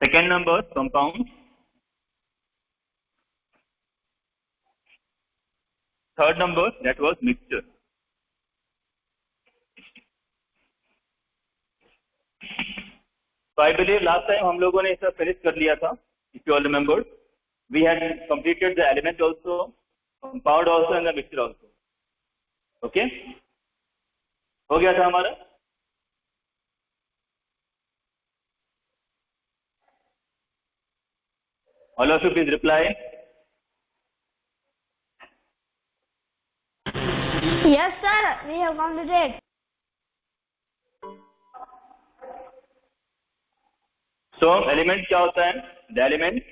Second number, compound. Third number, that was mixture. So I believe last time हम लोगों ने इसे finish कर लिया था. If you all remember, we had completed the element also, compound also, and the mixture also. Okay? हो गया था हमारा? All of you please reply. Yes, sir. We have completed. So element क्या होता है? The element.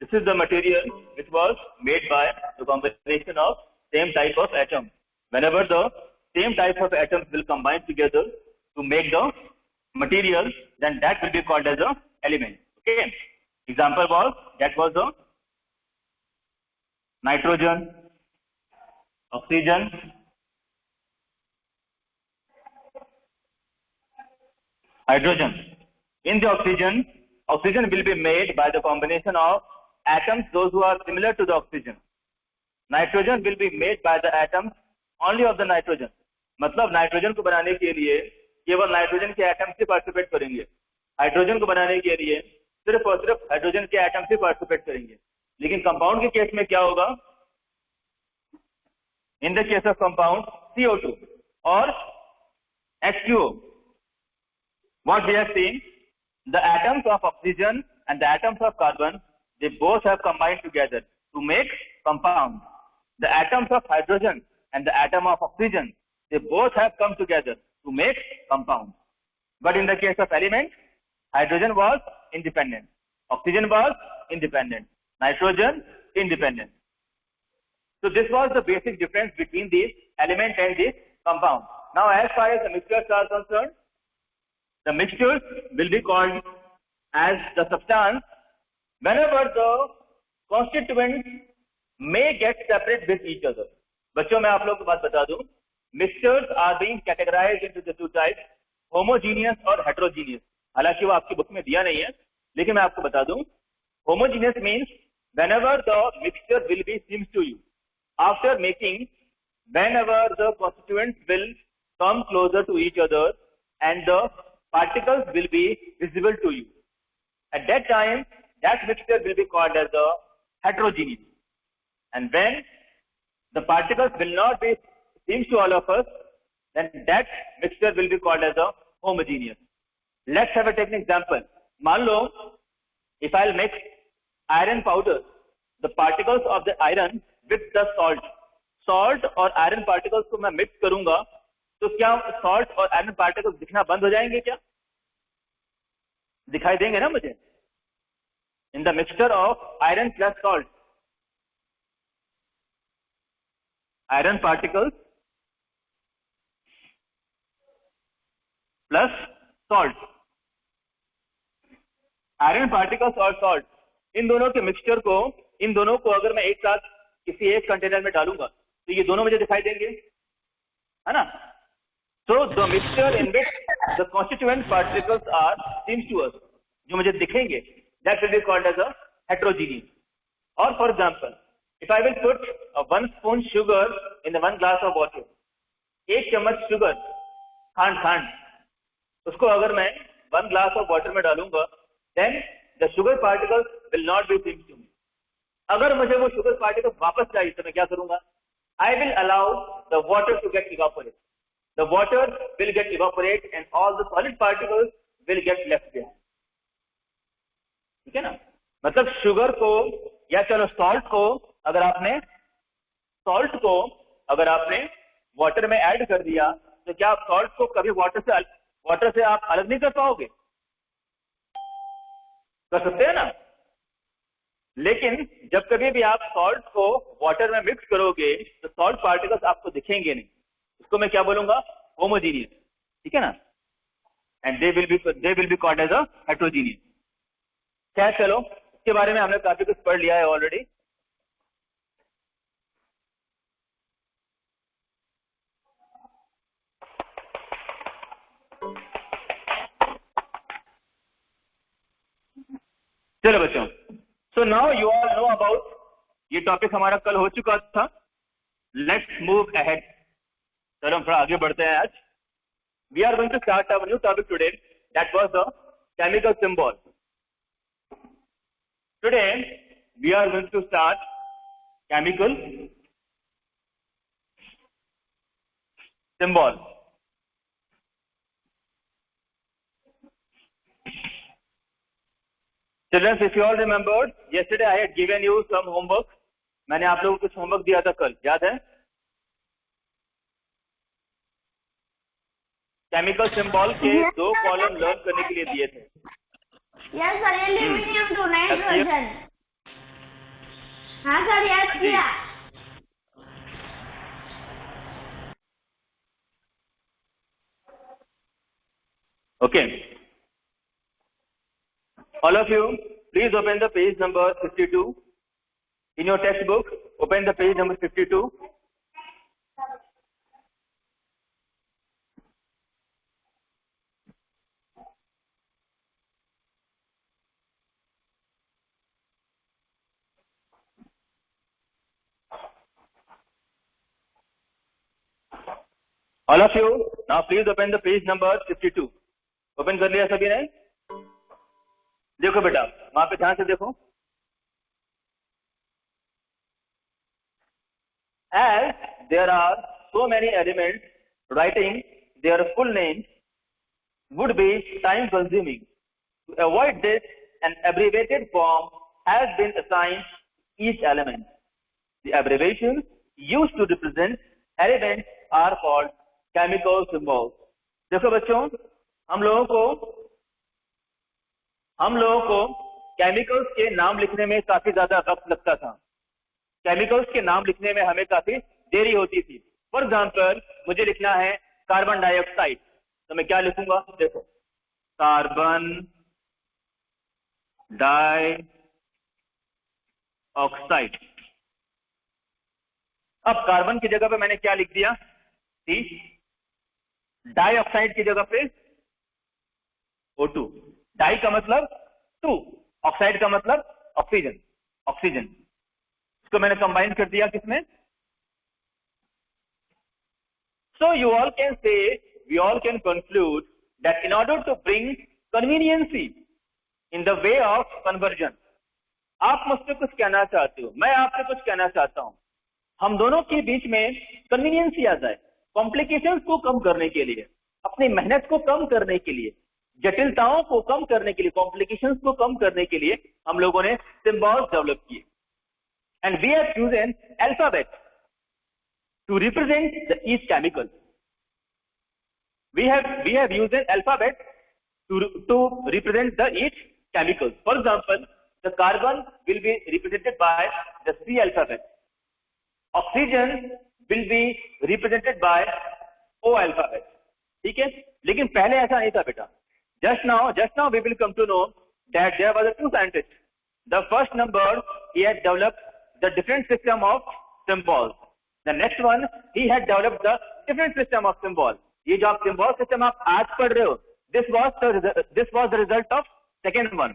This is the material which was made by the combination of same type of atom. Whenever the same type of atoms will combine together to make the material, then that will be called as a element. Okay. Example was the nitrogen, oxygen, hydrogen. In the oxygen will be made by the combination of atoms those who are similar to the oxygen. Nitrogen will be made by the atoms only of the nitrogen. मतलब nitrogen को बनाने के लिए केवल nitrogen के atoms ही participate करेंगे. Hydrogen को बनाने के लिए सिर्फ और सिर्फ हाइड्रोजन के एटम्स ही पार्टिसिपेट करेंगे. लेकिन कंपाउंड के केस में क्या होगा? इन the case of compound CO2 और H2O, what we have seen, the atoms of oxygen and the atoms of carbon, they both have combined together to make compound. The atoms of hydrogen and the atom of oxygen, they both have come together to make compound. But in the case of element, hydrogen was independent, oxygen was independent, nitrogen independent. So this was the basic difference between this element and this compound. Now as far as the mixtures are concerned, the mixtures will be called as the substance whenever the constituents may get separate with each other. बच्चों मैं आप लोगों को बात बता दूं, mixtures are being categorized into the two types, homogeneous और heterogeneous. हालांकि वो आपकी बुक में दिया नहीं है, लेकिन मैं आपको बता दूं, homogeneous means whenever the mixture will be seems to you. After making, whenever the constituents will come closer to each other and the particles will be visible to you. At that time, that mixture will be called as the heterogeneous. And when the particles will not be seems to all of us, then that mixture will be called as a homogeneous. Let's have take an example. मान लो, if I'll mix iron powder, the particles of the iron with the salt और iron particles को मैं mix करूंगा, तो क्या salt और iron particles दिखना बंद हो जाएंगे क्या? दिखाई देंगे ना मुझे? In the mixture of iron plus salt, iron particles plus salt, iron particles और salt, इन दोनों के मिक्सचर को, इन दोनों को अगर मैं एक साथ किसी एक कंटेनर में डालूंगा तो ये दोनों मुझे दिखाई देंगे, है ना? So the mixture in which the constituent particles are seems to us, जो मुझे दिखेंगे, that will be called as a heterogeneous. Or for example, if I will put 1 spoon sugar in the 1 glass of water, एक चम्मच sugar, खांड, उसको अगर मैं 1 glass of water में डालूंगा, then the sugar particles will not be seems to me. अगर मुझे वो sugar particles वापस चाहिए तो मैं क्या करूंगा? I will allow the water to get evaporate. The water will get evaporate and all the solid particles will get left behind. ठीक है ना? मतलब शुगर को या चलो सॉल्ट को अगर आपने वाटर में ऐड कर दिया तो क्या आप सॉल्ट को कभी वाटर से आप अलग नहीं कर पाओगे? कर सकते हैं ना? लेकिन जब कभी भी आप सॉल्ट को वाटर में मिक्स करोगे तो सॉल्ट पार्टिकल्स आपको दिखेंगे नहीं. उसको मैं क्या बोलूंगा? होमोजीनियस. ठीक है ना? And they will be called as a heterogeneous. क्या चलो, इसके बारे में हमने काफी कुछ पढ़ लिया है ऑलरेडी. चलो बच्चों, so now you all know about, ये टॉपिक हमारा कल हो चुका था. Let's move ahead. चलो हम थोड़ा आगे बढ़ते हैं. आज we are going to start our new topic today, that was the chemical symbol. Today we are going to start chemical symbol. Children, if you all remembered, yesterday I had given you some homework. मैंने आप लोगों को कुछ homework दिया था कल, याद है? केमिकल सिंबल के दो कॉलम लर्न करने के लिए दिए थे. Yes, sir. Aluminium to nitrogen. हाँ सर, yes किया. Okay. All of you, please open the page number 52. In your textbook, open the page number 52. All of you, now please open the page number 52. Open कर लिया सभी ने? देखो बेटा, वहां पे ध्यान से देखो. As there are so many elements, writing their full names would be time consuming. To avoid this, an abbreviated form has been assigned each element. The abbreviations used to represent elements are called chemical symbols. देखो बच्चों, हम लोगों को chemicals के नाम लिखने में काफी ज्यादा वक्त लगता था. केमिकल्स के नाम लिखने में हमें काफी देरी होती थी. फॉर एग्जाम्पल, मुझे लिखना है कार्बन डाइऑक्साइड, तो मैं क्या लिखूंगा? देखो, कार्बन डाइऑक्साइड. अब कार्बन की जगह पे मैंने क्या लिख दिया? सी. डाइऑक्साइड की जगह पे O2. डाई का मतलब 2, ऑक्साइड का मतलब ऑक्सीजन. इसको मैंने कंबाइन कर दिया किसमें? So you all can say, we all can conclude that in order to bring conveniency in the way of conversion, आप मुझसे कुछ कहना चाहते हो, मैं आपसे कुछ कहना चाहता हूं, हम दोनों के बीच में कन्वीनियंसी आ जाए, कॉम्प्लिकेशंस को कम करने के लिए, अपनी मेहनत को कम करने के लिए, जटिलताओं को कम करने के लिए, कॉम्प्लिकेशंस को कम करने के लिए हम लोगों ने सिंबल्स डेवलप किए. And we have used alphabet to represent the each chemical. We have used an alphabet to represent the each chemical. For example, the carbon will be represented by the C alphabet. Oxygen will be represented by O alphabet. ठीक है? लेकिन पहले ऐसा नहीं था बेटा. Just now we will come to know that there was a two scientists. The first number, he had developed the different system of symbols. The next one, he had developed the different system of symbols. ये जो आप symbol system आप आज पढ़ रहे हो, this was the result of second one.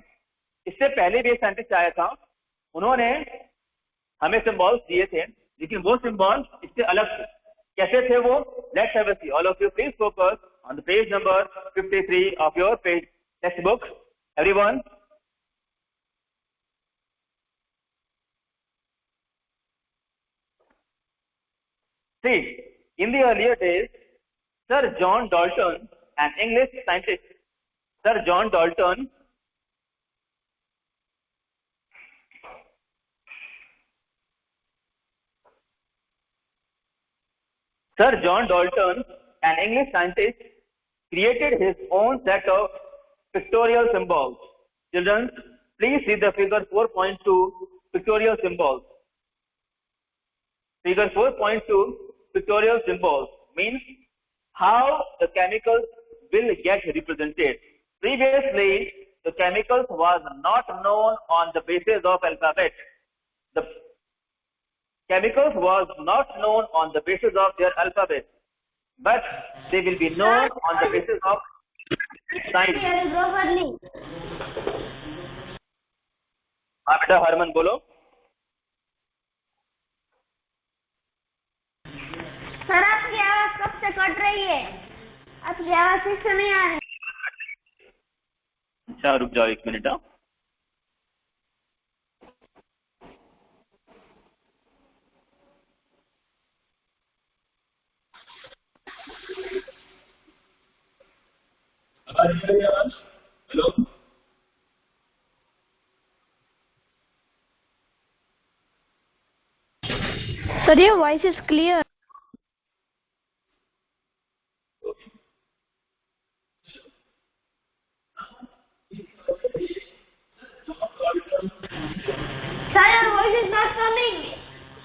इससे पहले भी एक साइंटिस्ट आया था, उन्होंने हमें सिंबल्स दिए थे, लेकिन वो सिंबल इससे अलग थे. कैसे थे वो? Let's have a see. All of you please focus on the page number 53 of your page text book. Everyone, see, in the earlier days, Sir John Dalton, an English scientist, Sir John Dalton an English scientist, created his own set of pictorial symbols. Children, please see the figure 4.2 pictorial symbols. Figure 4.2 pictorial symbols means how the chemicals will get represented. Previously, the chemicals was not known on the basis of alphabet. The chemicals was not known on the basis of their alphabet, but they will be known on the basis of science. हाँ बेटा हरमन बोलो। Sir आपकी आवाज कब से cut रही है, आपकी आवाज ठीक से नहीं आ रही। अच्छा रुक जाओ 1 minute. Hello sir your voice is clear. Sir, your voice is not coming.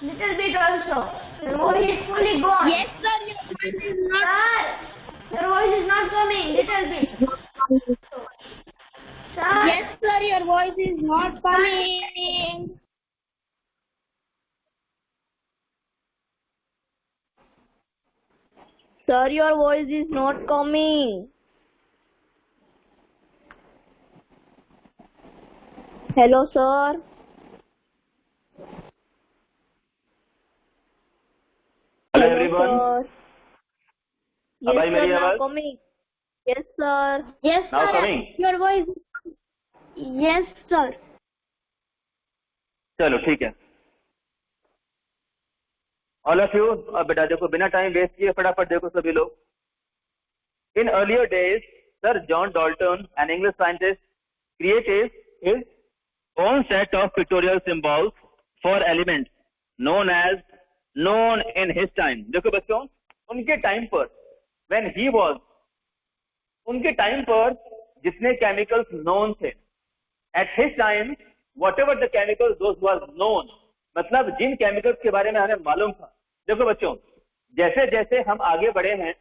Little bit also. Your voice is fully gone. Yes, sir. Your voice is not. Sir, your voice is not coming. Little bit. Sir. Yes, sir. Your voice is not coming. Sir, your voice is not coming. Hello, sir. Hello everyone. Yes, भाई sir, मेरी now आवाज coming. Yes, sir. Yes, Now sir. coming? Your voice. Yes, sir. चलो ठीक है। All of you अब बेटा देखो बिना टाइम वेस्ट किए फटाफट देखो सभी लोग। In earlier days sir John Dalton an English scientist created his own set of pictorial symbols for element known in his time। देखो बच्चों उनके टाइम पर व्हेन ही वाज, उनके टाइम पर जितने केमिकल्स नोन थे at his time whatever the chemicals those was known, मतलब जिन chemicals के बारे में हमें मालूम था। देखो बच्चों जैसे जैसे हम आगे बढ़े हैं,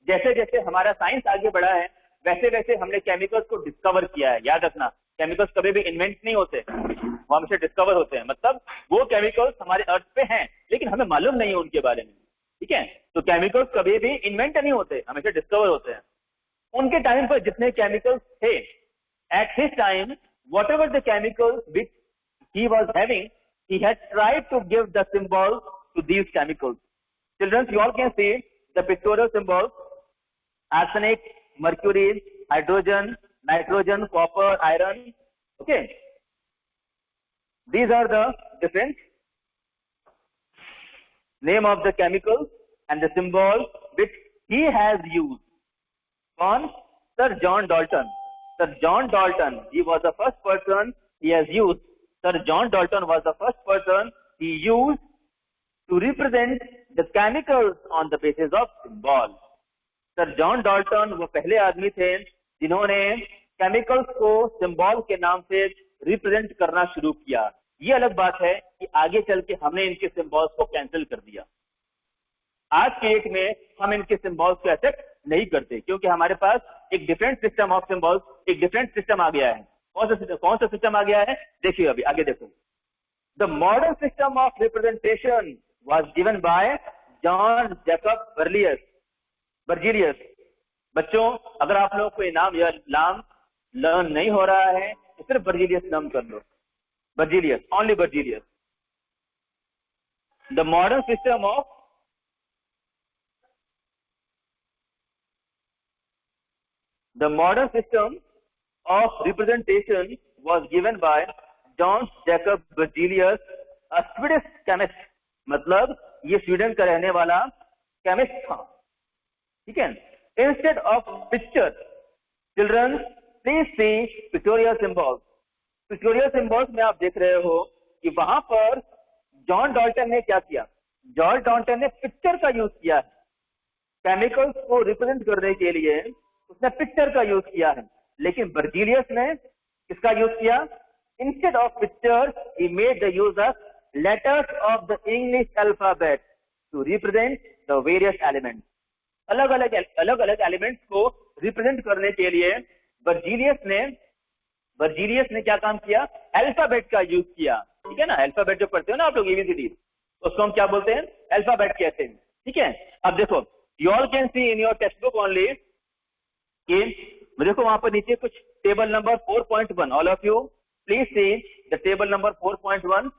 जैसे जैसे हमारा साइंस आगे बढ़ा है, वैसे वैसे हमने केमिकल्स को डिस्कवर किया है। याद रखना केमिकल्स कभी भी इन्वेंट नहीं होते, वो हमेशा डिस्कवर होते हैं। मतलब वो केमिकल्स हमारे अर्थ पे हैं लेकिन हमें मालूम नहीं है उनके बारे में। ठीक है, तो केमिकल्स कभी भी इन्वेंट नहीं होते, हमेशा डिस्कवर होते हैं। उनके टाइम पर जितने केमिकल्स थे at his time whatever the chemicals which he was having, he had tried to give the symbols to these chemicals. Children, you all can see the pictorial symbols: arsenic, mercury, hydrogen, nitrogen, copper, iron. Okay, these are the different name of the chemicals and the symbols which he has used. On Sir John Dalton. Sir John Dalton, he was the first person he has used. Sir John Dalton was the first person he used to represent the chemicals on the basis of symbol. Sir John Dalton वो पहले आदमी थे जिन्होंने chemicals को symbol के नाम से represent करना शुरू किया। ये अलग बात है कि आगे चल के हमने इनके सिंबल्स को कैंसिल कर दिया। आज के डेट में हम इनके सिंबल्स को एक्सेप्ट नहीं करते क्योंकि हमारे पास एक डिफरेंट सिस्टम ऑफ सिंबल्स, एक डिफरेंट सिस्टम आ गया है। कौन सा सिस्टम आ गया है देखिए, अभी आगे देखो। The modern system of representation was given by John Jacob Berzelius. बच्चों अगर आप लोगों को ये नाम या नाम लर्न नहीं हो रहा है तो सिर्फ बर्जीलियस नाम कर लो, Berzelius, only Berzelius. The modern system of representation was given by John Jacob Berzelius, a Swedish chemist। मतलब ये स्वीडन का रहने वाला केमिस्ट था। ठीक है, instead of picture children please see pictorial symbols. Pictorial symbols में आप देख रहे हो कि वहां पर जॉन डॉल्टन ने क्या किया, जॉन डॉल्टन ने पिक्चर का यूज किया है। केमिकल्स को रिप्रेजेंट करने के लिए उसने पिक्चर का यूज किया है, लेकिन बर्जीलियस ने किसका यूज किया? Instead of picture he made the use of letters of the English alphabet to represent the various elements. अलग अलग एलिमेंट्स को रिप्रेजेंट करने के लिए बर्जीलियस ने क्या काम किया? अल्फाबेट का यूज किया। ठीक है ना, अल्फाबेट जो पढ़ते हो ना आप लोग एबीसीडी, उसको हम क्या बोलते हैं? अल्फाबेट कहते हैं। ठीक है, अब देखो you all can see in your text book only कि देखो वहां पर नीचे कुछ table number 4.1, all of you Please see the table number 4.1.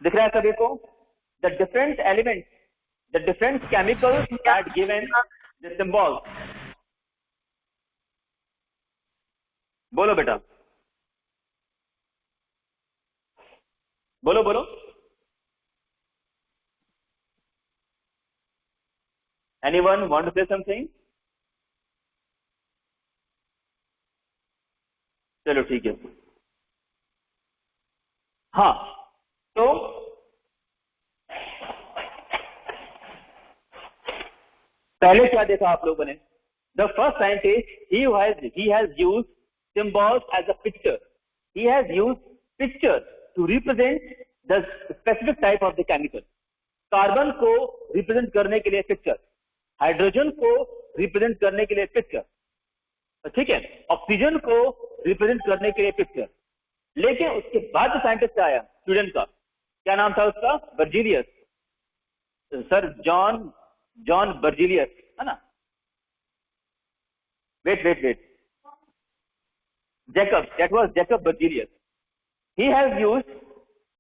दिख रहा है सभी को? The different elements, the different chemicals that given the symbols. बोलो बेटा, बोलो बोलो. Anyone want to say something? चलो ठीक है. हाँ, तो पहले क्या देखा आप लोगों ने? The first scientist, he has used symbols as a picture. He has used picture to represent the specific type of the chemical. Carbon को रिप्रेजेंट करने के लिए पिक्चर, हाइड्रोजन को रिप्रेजेंट करने के लिए पिक्चर, ठीक है, ऑक्सीजन को रिप्रेजेंट करने के लिए पिक्चर. लेकिन उसके बाद साइंटिस्ट आया, स्टूडेंट का क्या नाम था उसका? बर्जीलियस, सर जॉन बर्जीलियस, है ना? Wait, Jacob, that was Jacob Berzelius. He has used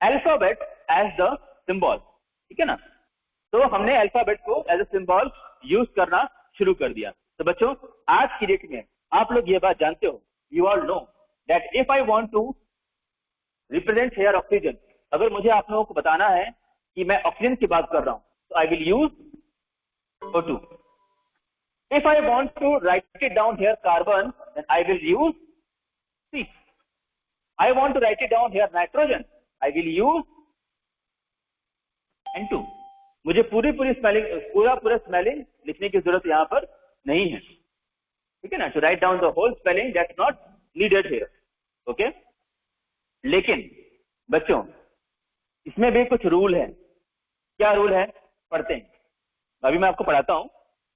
alphabet as the symbol. ठीक है ना? तो हमने अल्फाबेट को एज अ सिंबल यूज करना शुरू कर दिया. तो बच्चों, आज की डेट में आप लोग ये बात जानते हो, you all know that if I want to represent here oxygen, अगर मुझे आप लोगों को बताना है कि मैं ऑक्सीजन की बात कर रहा हूं, तो I will use O2. If I want to write it down here carbon, then I will use C. I want to write it down here nitrogen, I will use N2. मुझे पूरी spelling, पूरा spelling लिखने की जरूरत यहां पर नहीं है, ठीक है ना? To write down the whole spelling, that's not needed here. Okay, लेकिन बच्चों इसमें भी कुछ रूल है. क्या रूल है? पढ़ते हैं. अभी मैं आपको पढ़ाता हूं,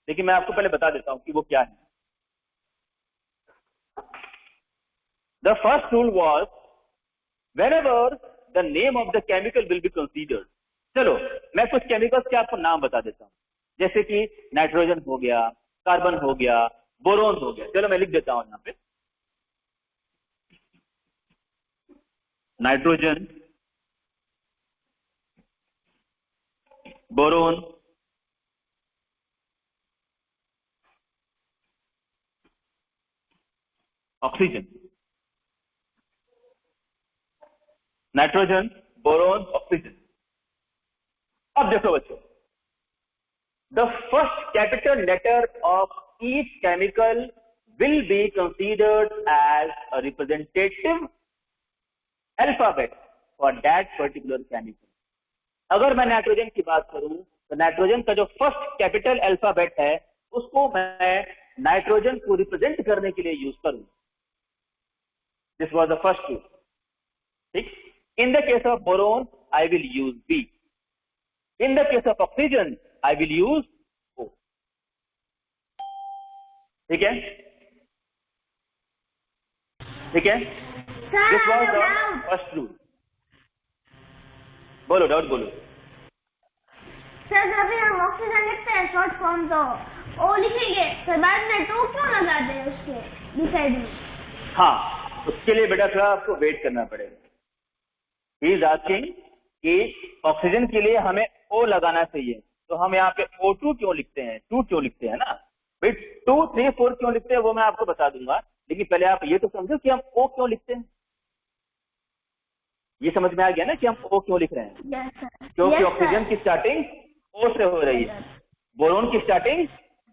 लेकिन मैं आपको पहले बता देता हूं कि वो क्या है. The first rule was whenever the name of the chemical will be considered. चलो मैं कुछ केमिकल्स के आपको नाम बता देता हूं, जैसे कि नाइट्रोजन हो गया, कार्बन हो गया, बोरोन हो गया. चलो मैं लिख देता हूं यहां पे. Nitrogen, boron, oxygen. Nitrogen, boron, oxygen. अब देखो बच्चों, the first capital letter of each chemical will be considered as a representative alphabet for that particular chemical. अगर मैं नाइट्रोजन की बात करूं, तो नाइट्रोजन का जो फर्स्ट कैपिटल अल्फाबेट है, उसको मैं नाइट्रोजन को रिप्रेजेंट करने के लिए यूज करूं. This was the first rule. ठीक. In the case of boron, I will use B. In the case of oxygen, I will use O. ठीक है? ठीक है? This was the first rule. बोलो, डाउट बोलो. सर अभी हम ऑक्सीजन लिखते हैं शॉर्ट फॉर्म, तो ओ लिखेंगे, फिर बाद में टू क्यों लगाते हैं उसके डिसाइड में? हाँ, उसके लिए बेटा थोड़ा आपको वेट करना पड़ेगा. ही इज आस्किंग कि ऑक्सीजन के लिए हमें O लगाना चाहिए, तो हम यहाँ पे O2 क्यों लिखते हैं, 2 क्यों लिखते हैं ना भाई, 2, 3, 4 क्यों लिखते हैं वो मैं आपको बता दूंगा. लेकिन पहले आप ये तो समझो कि हम O क्यों लिखते हैं. ये समझ में आ गया ना कि हम O क्यों लिख रहे हैं? yes, क्योंकि ऑक्सीजन की स्टार्टिंग O से हो रही है, बोरोन की स्टार्टिंग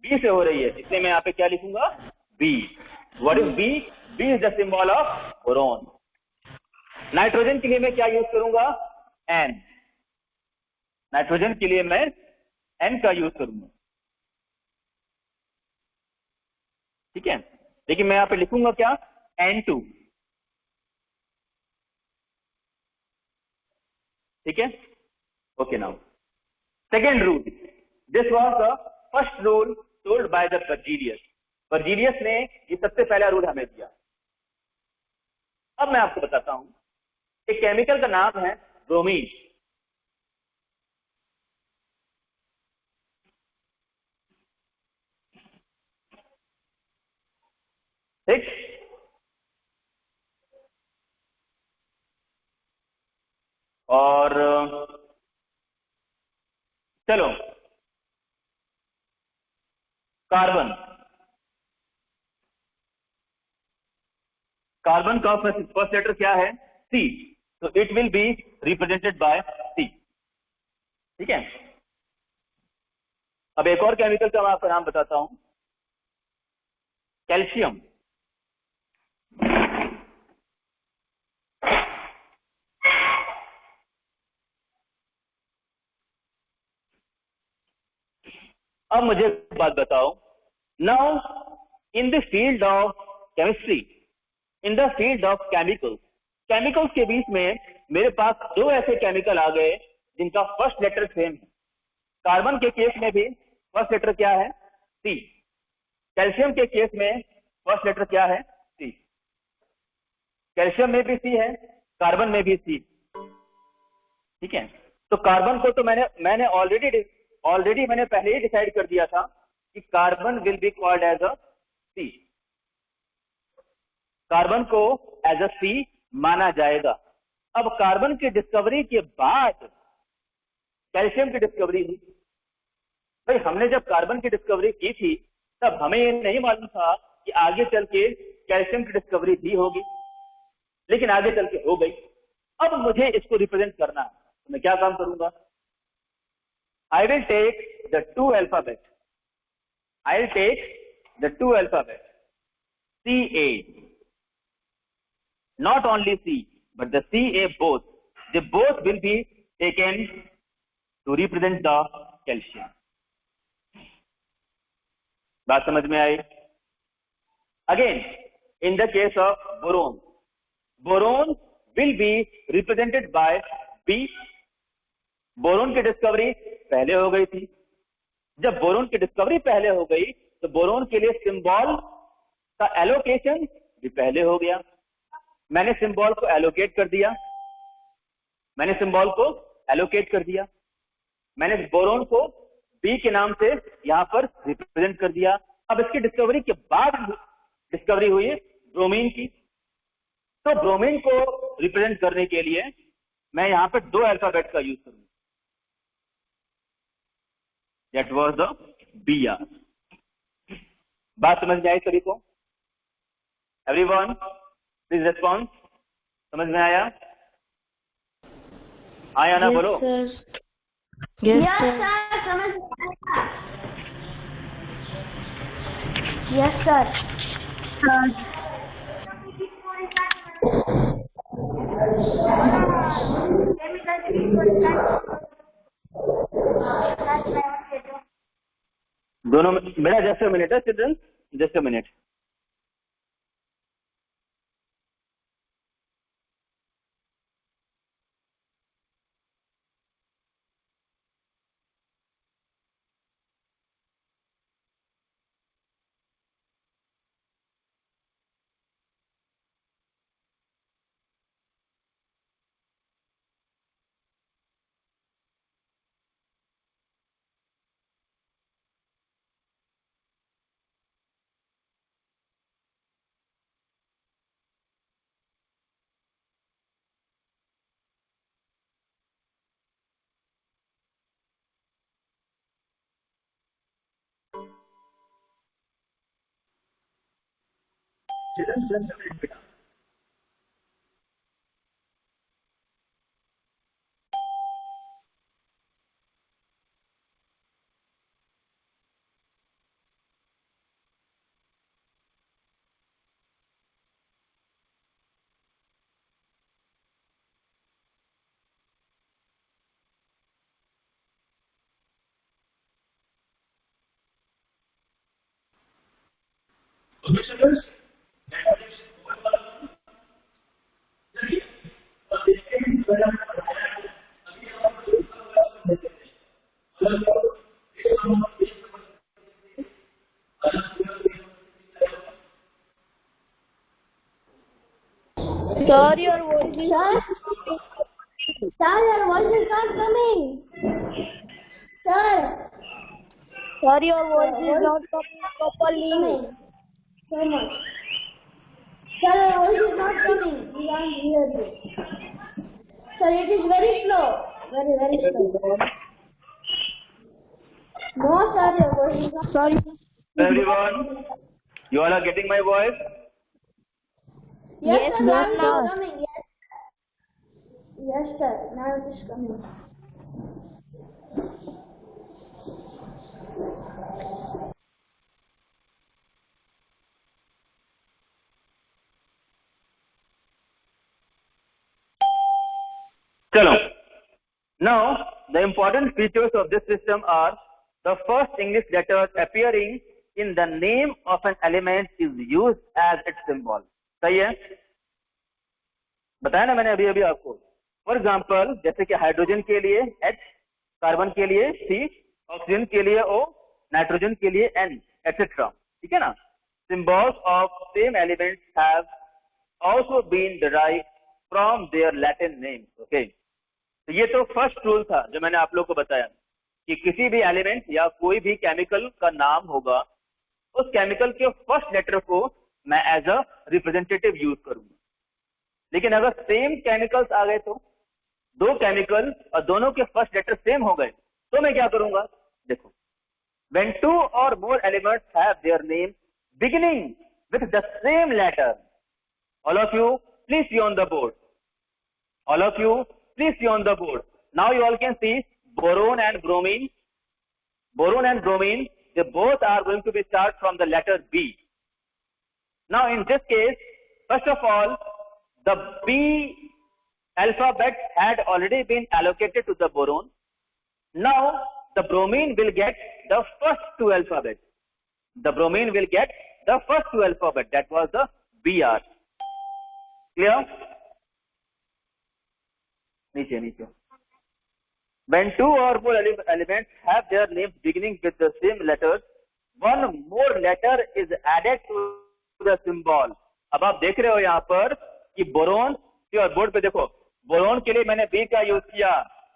B से हो रही है, इसलिए मैं यहाँ पे क्या लिखूंगा? B. What is B? B is the symbol of boron. Nitrogen के लिए मैं क्या यूज करूंगा? N. नाइट्रोजन के लिए मैं N का यूज करूंगा. ठीक है, लेकिन मैं यहां पे लिखूंगा क्या? N2. ठीक है? Okay. Now second rule. This was the first rule told by the Berzelius. Berzelius ने ये सबसे पहला रूल हमें दिया. अब मैं आपको बताता हूं, एक केमिकल का नाम है ब्रोमीन. ठीक. चलो, कार्बन, कार्बन का फर्स्ट लेटर क्या है? C, तो it will be represented bye C। ठीक है। अब एक और केमिकल का मैं आपको नाम बताता हूं, कैल्शियम। अब मुझे एक बात बताओ, now in the field of chemistry, in the field of chemicals, chemicals के बीच में मेरे पास दो ऐसे केमिकल आ गए जिनका फर्स्ट लेटर सेम है। कार्बन के केस में भी फर्स्ट लेटर क्या है? C। कैल्शियम के केस में फर्स्ट लेटर क्या है? C। कैल्शियम में भी C है, कार्बन में भी C। ठीक है। तो कार्बन को तो मैंने ऑलरेडी मैंने पहले ही डिसाइड कर दिया था कि carbon will be called as a C। Carbon को एज अ C माना जाएगा। अब कार्बन की डिस्कवरी के बाद कैल्शियम की डिस्कवरी हुई। भाई, हमने जब कार्बन की डिस्कवरी की थी तब हमें ये नहीं मालूम था कि आगे चल के कैल्शियम की डिस्कवरी भी होगी, लेकिन आगे चल के हो गई। अब मुझे इसको रिप्रेजेंट करना है, तो मैं क्या काम करूंगा? I will take the two alphabet, I will take the two alphabet CA, not only C but the CA both, they both will be taken to represent the calcium। बात समझ में आई? Again in the case of boron, boron will be represented by B। Boron की discovery पहले हो गई थी। जब बोरोन की डिस्कवरी पहले हो गई तो बोरोन के लिए सिंबल का एलोकेशन भी पहले हो गया। मैंने सिंबल को एलोकेट कर दिया, मैंने सिंबल को एलोकेट कर दिया, मैंने बोरोन को B के नाम से यहां पर रिप्रेजेंट कर दिया। अब इसकी डिस्कवरी के बाद डिस्कवरी हुई ब्रोमीन की, तो ब्रोमीन को रिप्रेजेंट करने के लिए मैं यहां पर दो अल्फाबेट का यूज करूंगा। That was the BR। बात समझ में आई सभी को? Everyone please respond. समझ में आया? आया ना? बोलो। Yes, sir. समझ में आया। Yes, sir. दोनों में मेरा जस्ट अ मिनट है children, just a minute. Sir, your voice is not. Sir, your voice is not coming. Sir. Sir, your voice is not coming properly. Sir, your voice is not coming. We can't hear you. Sir, it is very slow. Very, very slow. No, sir, your voice is not. Sorry. Everyone, you all are getting my voice? Yes, sir, now it is coming. Yes. Yes, sir, now it is coming. Chalo. Now, the important features of this system are the first English letter appearing in the name of an element is used as its symbol. सही है? बताया ना मैंने अभी आपको. For example, जैसे कि hydrogen के लिए H, कार्बन के लिए C, ऑक्सीजन के लिए O, नाइट्रोजन के लिए N, etc. ठीक है ना? Symbols of same elements have also been derived from their Latin names. Okay. तो ये तो फर्स्ट रूल था जो मैंने आप लोग को बताया कि किसी भी एलिमेंट या कोई भी केमिकल का नाम होगा, उस केमिकल के फर्स्ट लेटर को मैं एज अ रिप्रेजेंटेटिव यूज करूंगा. लेकिन अगर सेम केमिकल्स आ गए, तो दो केमिकल और दोनों के फर्स्ट लेटर सेम हो गए, तो मैं क्या करूंगा? देखो, when two or more elements have their name beginning with the same letter, all of you please see on the board. All of you please see on the board. Now you all can see boron and bromine. Boron and bromine, they both are going to be start from the letter B. Now in this case, first of all, the B alphabet had already been allocated to the boron. Now the bromine will get the first two alphabets. The bromine will get the first two alphabet. That was the BR. Clear? नीचे. When two or more elements have their names beginning with the same letters, one more letter is added to the symbol. अब आप देख रहे हो यहाँ पर कि boron के और बोर्ड पे देखो, बोरोन के लिए मैंने B का यूज किया.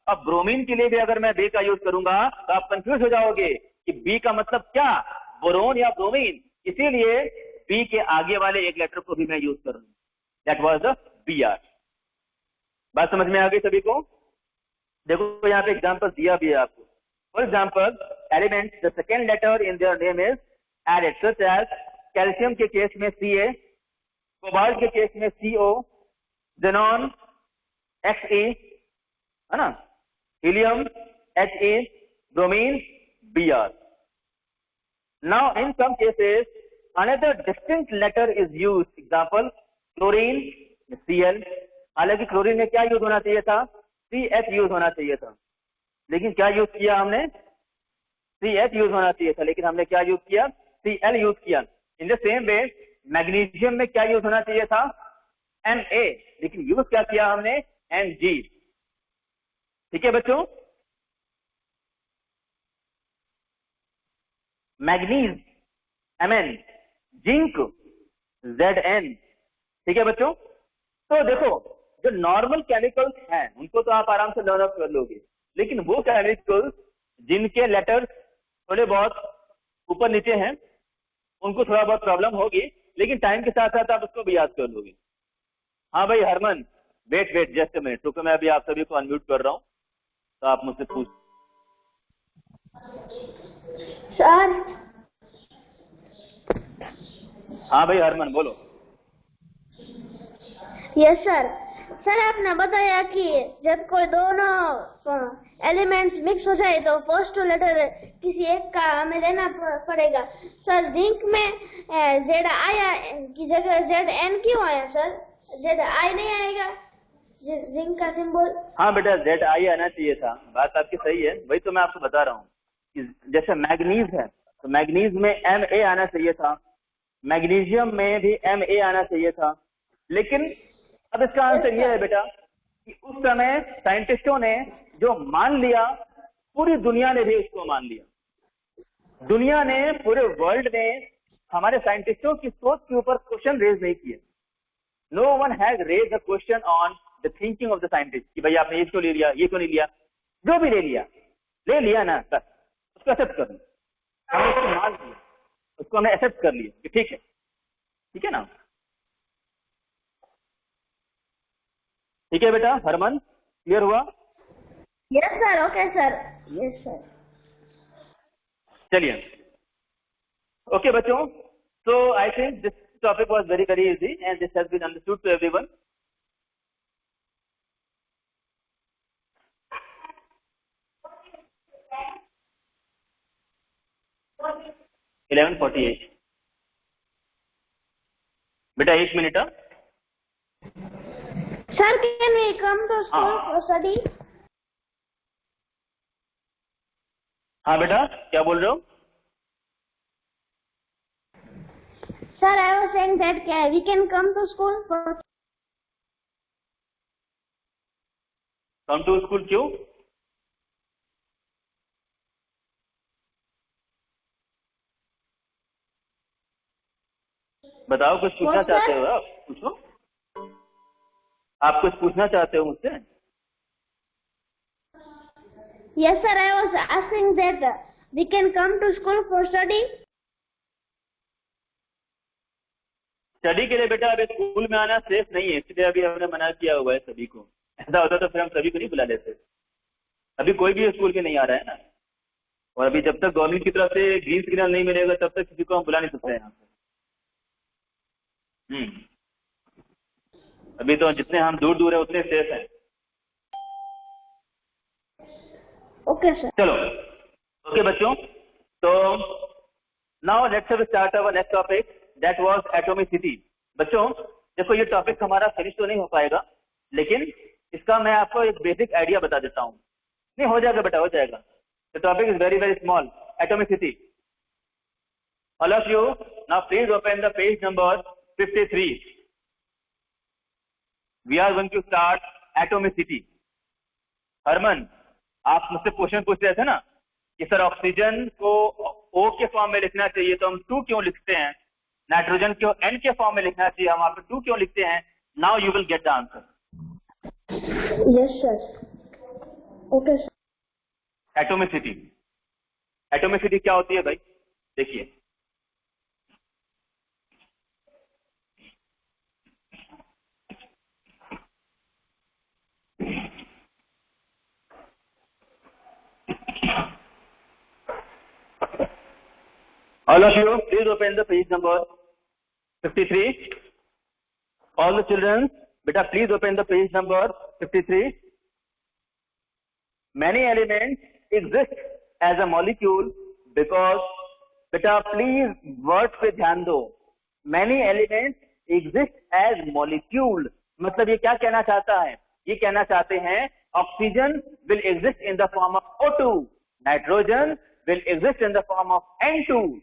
अब ब्रोमीन के लिए भी अगर मैं B का यूज करूंगा तो आप कंफ्यूज हो जाओगे कि B का मतलब क्या, बोरोन या ब्रोमीन. इसीलिए B के आगे वाले एक लेटर को भी मैं यूज करूंगा. That was the BR. बात समझ में आ गई सभी को? देखो यहाँ पे एग्जांपल दिया भी है आपको. For example, elements the second letter in their name is added, such as calcium के केस में Ca, कोबाल्ट के केस में CO, ज़ेनॉन Xe, है ना, helium He, bromine Br. Now in some cases another distinct letter is used. Example, chlorine Cl. हालांकि chlorine में क्या use होना चाहिए था? CH यूज होना चाहिए था, लेकिन क्या यूज किया हमने? CH यूज होना चाहिए था, लेकिन हमने क्या यूज किया? Cl यूज किया. In the same way magnesium में क्या यूज होना चाहिए था? Na, लेकिन यूज क्या किया हमने? Mg. ठीक है बच्चों? Manganese Mn, zinc Zn. ठीक है बच्चों? तो देखो, जो नॉर्मल केमिकल्स हैं उनको तो आप आराम से लर्न अप कर लोगे, लेकिन वो केमिकल्स जिनके लेटर्स थोड़े बहुत ऊपर नीचे हैं उनको थोड़ा बहुत प्रॉब्लम होगी, लेकिन टाइम के साथ साथ आप उसको भी याद कर लोगे. हाँ भाई Harman, wait just a minute, तो मैं अभी आप सभी को अनम्यूट कर रहा हूँ, तो आप मुझसे पूछ. सर. हाँ भाई हरमन बोलो. Yes sir. सर आपने बताया कि जब कोई दोनों एलिमेंट्स मिक्स हो जाए तो फर्स्ट लेटर किसी एक का हमें लेना पड़ेगा. सर जिंक में ZI की जगह ZN क्यों आया सर? ZI नहीं आएगा जिंक का सिंबल? हाँ बेटा, ZI आना चाहिए था. बात आपकी सही है, वही तो मैं आपको बता रहा हूँ कि जैसे मैग्नीज है तो मैग्नीज में Ma आना चाहिए था, मैग्नीशियम में भी Ma आना चाहिए था. लेकिन अब इसका आंसर ये है बेटा कि उस समय साइंटिस्टों ने जो मान लिया, पूरी दुनिया ने भी उसको मान लिया. दुनिया ने, पूरे वर्ल्ड ने हमारे साइंटिस्टों की सोच के ऊपर क्वेश्चन रेज नहीं किए. No one has raise a question on the thinking of the scientist कि भाई आपने ये क्यों ले लिया, ये क्यों नहीं लिया. जो भी ले लिया ना, बस उसको एक्सेप्ट कर लिया. हमने उसको मान लिया, उसको हमने एक्सेप्ट कर लिया कि ठीक है ना. ठीक है बेटा हरमन, क्लियर हुआ? Yes sir. Okay sir. Yes sir. चलिए, ओके बच्चों, so I think this topic was very easy and this has been understood to everyone. (11:48) बेटा 1 minute. Sir, can we come to school for study? हाँ बेटा, क्या बोल रहे हो? Sir, I was saying that we can come to school for... Come to school क्यों? बताओ, कुछ पूछना चाहते हो आप? पूछो, आप कुछ पूछना चाहते हो मुझसे? Yes sir, I was asking that we can come to school for study. Study के लिए बेटा अभी स्कूल में आना सेफ नहीं है, इसलिए अभी हमने मना किया हुआ है सभी को। ऐसा होता तो फिर हम सभी को नहीं बुला लेते। अभी कोई भी स्कूल के नहीं आ रहा है ना, और अभी जब तक गवर्नमेंट की तरफ से ग्रीन सिग्नल नहीं मिलेगा तब तक किसी को हम बुला नहीं सकते यहाँ पे। अभी तो जितने हम दूर है उतने सेफ हैं। Okay sir. चलो, ओके बच्चों, तो now let's start our next topic, that was atomicity. बच्चों देखो, ये टॉपिक हमारा फिनिश तो नहीं हो पाएगा, लेकिन इसका मैं आपको एक बेसिक आइडिया बता देता हूँ। नहीं हो जाएगा बेटा, हो जाएगा। The topic is very small, atomicity. All of you now please open the page number 53। We are going to start atomicity. Harman, आप मुझसे क्वेश्चन पूछ रहे थे ना कि सर ऑक्सीजन को O के फॉर्म में लिखना चाहिए तो हम 2 क्यों लिखते हैं, नाइट्रोजन को N के फॉर्म में लिखना चाहिए, हम वहां पे 2 क्यों लिखते हैं? Now you will get the answer. Yes sir. Okay sir. Atomicity, atomicity क्या होती है भाई? देखिए, all of you please open the page number 53. All the children, beta please open the page number 53. Many elements exist as a molecule because, beta please word पे ध्यान दो, many elements exist as molecule, मतलब ये क्या कहना चाहता है? ये कहना चाहते हैं oxygen will exist in the form of O2, nitrogen will exist in the form of N2,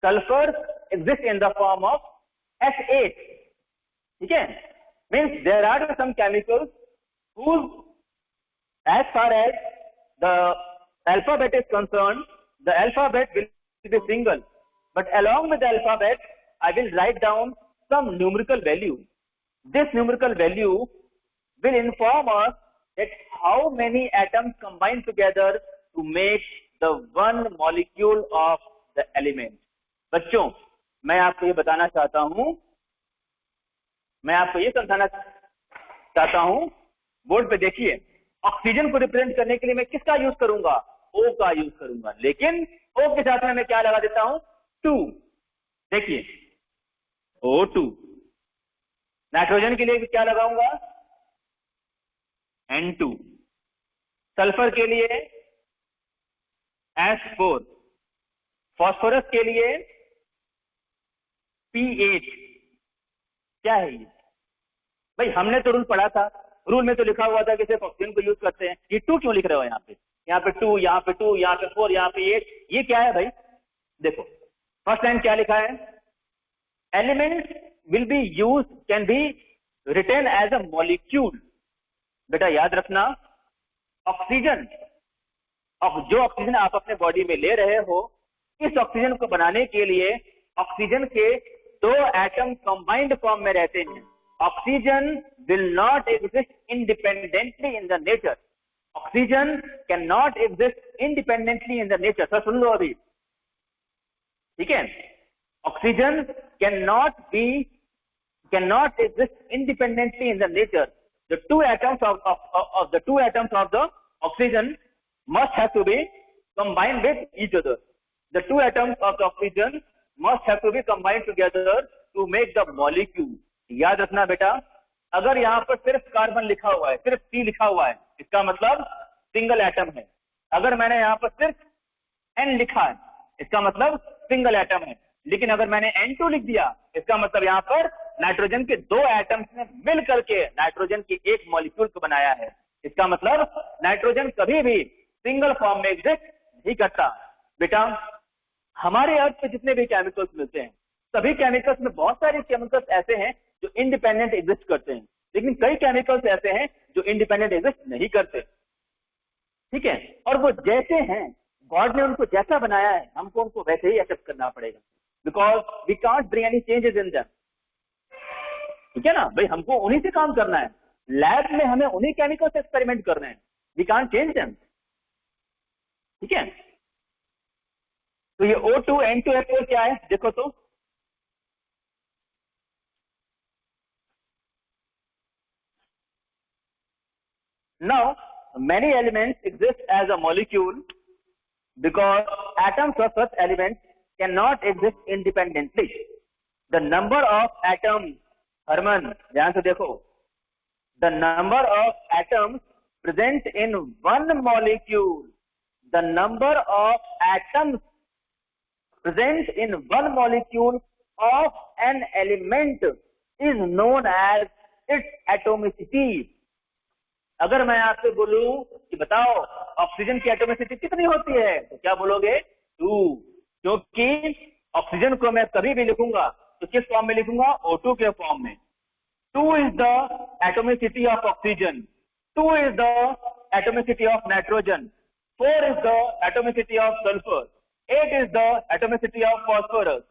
sulfur exists in the form of S8. ठीक है? Means there are some chemicals whose, as far as the alphabet is concerned, the alphabet will be single, but along with the alphabet I will write down some numerical value. This numerical value will inform us that how many atoms combine together to make the one molecule of the element. बच्चों मैं आपको ये बताना चाहता हूं, मैं आपको ये समझाना चाहता हूं, बोर्ड पे देखिए, ऑक्सीजन को रिप्रेजेंट करने के लिए मैं किसका यूज करूंगा? O का यूज करूंगा, लेकिन O के साथ में मैं क्या लगा देता हूं? 2। देखिए O2। नाइट्रोजन के लिए क्या लगाऊंगा? N2। सल्फर के लिए S4। फास्फोरस के लिए P8। क्या है ये भाई? हमने तो रूल पढ़ा था, रूल में तो लिखा हुआ था कि सिर्फ ऑक्सीजन को यूज करते हैं। ये 2 क्यों लिख रहे हो यहाँ पे? यहाँ पे 2, यहाँ पे 2, यहाँ पे 4, यहाँ पे 8, ये क्या है भाई? देखो फर्स्ट लाइन क्या लिखा है? Element will be use, can be written as a molecule. बेटा याद रखना, ऑक्सीजन, जो ऑक्सीजन आप अपने बॉडी में ले रहे हो, इस ऑक्सीजन को बनाने के लिए ऑक्सीजन के 2 एटम कंबाइंड फॉर्म में रहते हैं। Oxygen will not exist independently in the nature. Oxygen can not exist independently in the nature. Sir सुन लो अभी, ठीक है? Oxygen can not exist independently in the nature. The 2 atoms of the oxygen must have to be combined with each other. the two atoms of the oxygen must have to be combined together to make the molecule. याद रखना बेटा, अगर यहाँ पर सिर्फ carbon लिखा हुआ है, सिर्फ C लिखा हुआ है, इसका मतलब सिंगल एटम है। अगर मैंने यहाँ पर सिर्फ N लिखा है, इसका मतलब सिंगल एटम है। लेकिन अगर मैंने N2 लिख दिया, इसका मतलब यहाँ पर नाइट्रोजन के दो एटम्स ने मिल करके नाइट्रोजन की एक मॉलिक्यूल को बनाया है। इसका मतलब नाइट्रोजन कभी भी सिंगल फॉर्म में एग्जिस्ट नहीं करता। बेटा, हमारे अर्थ पे जितने भी केमिकल्स मिलते हैं, सभी केमिकल्स में बहुत सारे केमिकल्स ऐसे हैं जो इंडिपेंडेंट एग्जिस्ट करते हैं, लेकिन कई केमिकल्स ऐसे हैं जो इंडिपेंडेंट एग्जिस्ट नहीं करते। ठीक है, और वो जैसे हैं, गॉड ने उनको जैसा बनाया है, हमको उनको वैसे ही एक्सेप्ट करना पड़ेगा, because we can't bring any changes in them. ठीक है ना भाई, हमको उन्हीं से काम करना है, लैब में हमें उन्हीं केमिकल से एक्सपेरिमेंट करना है, वी कांट चेंज देम। ठीक है, तो ये O2 N2H4 क्या है देखो तो, now many elements exist as a molecule because atoms of such elements cannot exist independently. The number of atoms, Harman ध्यान से देखो, the number of atoms present in one molecule, the number of atoms present in one molecule of an element is known as its atomicity. अगर मैं आपसे बोलूं कि बताओ oxygen की एटोमिसिटी कितनी होती है, तो क्या बोलोगे? 2, क्योंकि ऑक्सीजन को मैं कभी भी लिखूंगा तो किस फॉर्म में लिखूंगा? O2 के फॉर्म में। 2 is the atomicity of oxygen, 2 is the atomicity of nitrogen, 4 is the atomicity of sulfur, 8 is the atomicity of phosphorus.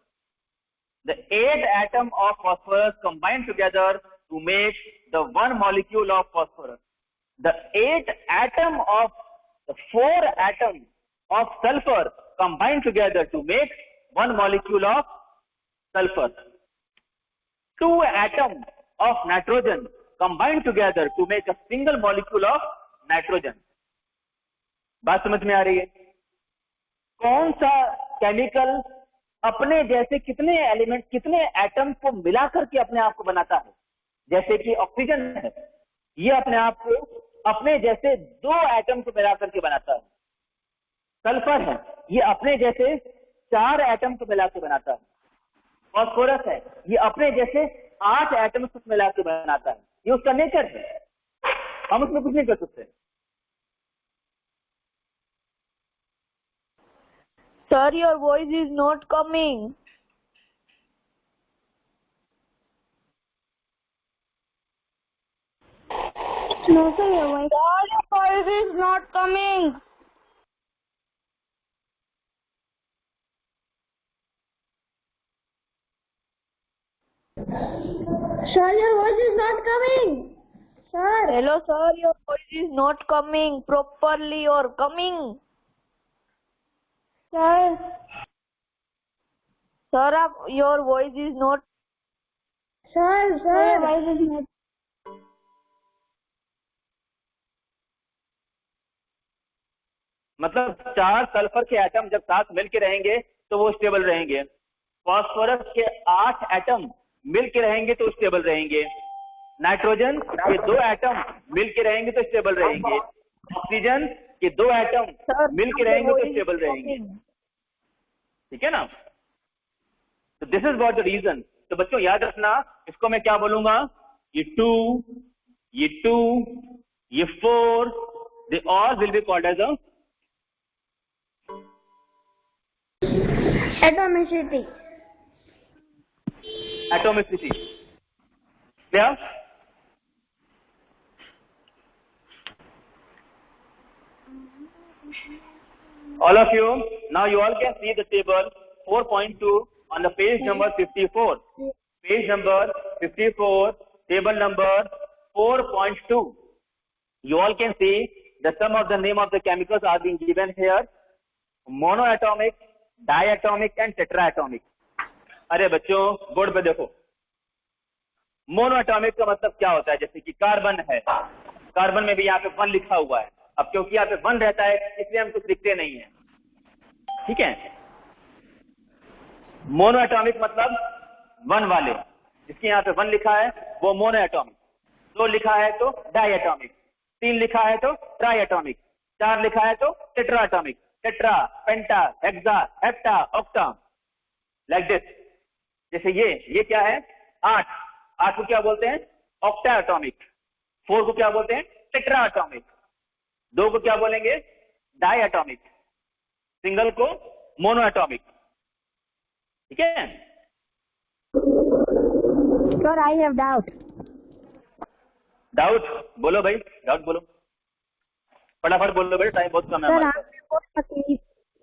The 8 atoms of phosphorus combine together to make the one molecule of phosphorus. The 8 atoms of the 4 atoms of sulfur combine together to make one molecule of sulfur. 2 atoms of nitrogen combine together to make a single molecule of nitrogen. बात समझ में आ रही है? कौन सा chemical अपने जैसे कितने एलिमेंट, कितने एटम को मिलाकर के अपने आप को बनाता है? जैसे कि ऑक्सीजन है, ये अपने आप को अपने जैसे 2 एटम को मिलाकर के बनाता है। सल्फर है, ये अपने जैसे 4 एटम को मिला के बनाता है। फॉस्फोरस है, ये अपने जैसे 8 एटम को मिला के बनाता है। ये उसका नेचर है, हम उसमें कुछ नहीं कर सकते। Sir, your voice is not coming. No, sir, your voice is not coming. Sir, your voice is not coming. Sir. Hello, sir, your voice is not coming properly or coming. Sir. Sir, your voice is not. Sir, your voice is not. मतलब 4 sulphur के atom जब साथ मिलके रहेंगे तो वो stable रहेंगे। Phosphorus के 8 एटम मिलके रहेंगे तो स्टेबल रहेंगे। नाइट्रोजन के 2 एटम मिलके रहेंगे तो स्टेबल रहेंगे। ऑक्सीजन के 2 एटम मिलके रहेंगे तो स्टेबल रहेंगे। ठीक है ना? तो this is what the reason. तो बच्चों याद रखना, इसको मैं क्या बोलूंगा? ये 2, ये 2, ये 4, they all will be called as a Atomicity. Atomicity. Yeah? All of you, now you all can see the table 4.2 on the page number 54. Page number 54, table number 4.2. You all can see the sum of the name of the chemicals are being given here. Monoatomic, diatomic and tetratomic. अरे बच्चों board पे देखो, monoatomic का मतलब क्या होता है? जैसे कि कार्बन है, कार्बन में भी यहाँ पे 1 लिखा हुआ है। अब क्योंकि यहाँ पे 1 रहता है इसलिए हम कुछ लिखते नहीं है। ठीक है, मोनो एटॉमिक मतलब 1 वाले, जिसके यहाँ पे 1 लिखा है वो मोनो एटॉमिक, 2 लिखा है तो डाई एटॉमिक, 3 लिखा है तो ट्राई एटॉमिक, 4 लिखा है तो tetra atomic, tetra, penta, hexa, hepta, octa, like this. जैसे ये क्या है 8 को क्या बोलते हैं ऑक्टा एटॉमिक, 4 को क्या बोलते हैं टेट्रा एटॉमिक, 2 को क्या बोलेंगे डाई एटॉमिक, सिंगल को मोनो एटॉमिक। ठीक है सर, आई हैव डाउट। बोलो भाई, डाउट बोलो, फटाफट बोलो बेटा, टाइम बहुत कम है हमारे पास।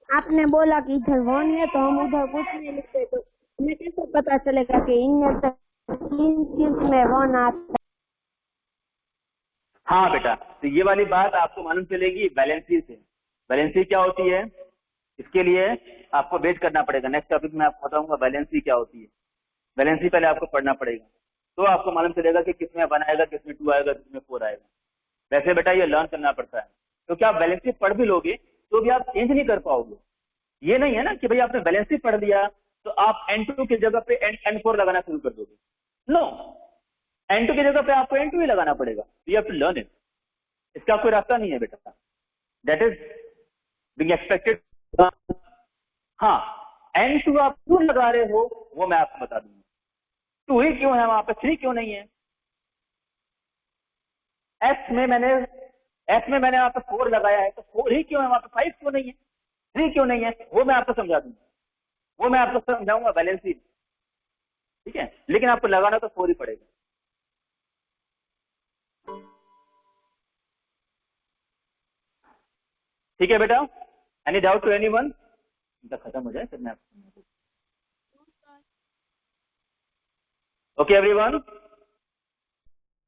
आपने बोला कि इधर 1 है तो हम उधर कुछ नहीं लिखते, तो हमें कैसे पता चलेगा कि इनमें से किस में 1 आता है? हाँ बेटा, तो ये वाली बात आपको मालूम चलेगी बैलेंसी से। बैलेंसी क्या होती है, इसके लिए आपको वेट करना पड़ेगा, नेक्स्ट टॉपिक में आपको बताऊंगा बैलेंसी क्या होती है। बैलेंसी पहले आपको पढ़ना पड़ेगा, तो आपको मालूम चलेगा कि किसमें 1 आएगा, किसमें 2 आएगा, किसमें 4 आएगा। वैसे बेटा ये लर्न करना पड़ता है, तो क्या आप बैलेंसी पढ़ भी लोगे तो भी आप चेंज नहीं कर पाओगे। ये नहीं है ना कि भाई आपने बैलेंसी पढ़ लिया तो आप N2 की जगह पे N4 लगाना शुरू कर दोगे। नो, N2 की जगह पे आपको N2 ही लगाना पड़ेगा। You have to learn it, इसका कोई रास्ता नहीं है बेटा, दैट इज बीइंग एक्सपेक्टेड। हाँ, N2 आप क्यों लगा रहे हो वो मैं आपको बता दूंगा। 2 ही क्यों है वहां पे, 3 क्यों नहीं है? S में मैंने वहां पे 4 लगाया है, तो 4 ही क्यों है वहां पे, 5 क्यों नहीं है, 3 क्यों नहीं है, वो मैं आपको समझा दूंगा, वो मैं आपको समझाऊंगा बैलेंसी। ठीक है, लेकिन आपको लगाना तो 4 ही पड़ेगा। ठीक है बेटा, एनी डाउट टू एनीवन? खत्म हो जाए फिर मैं आपको। Okay everyone.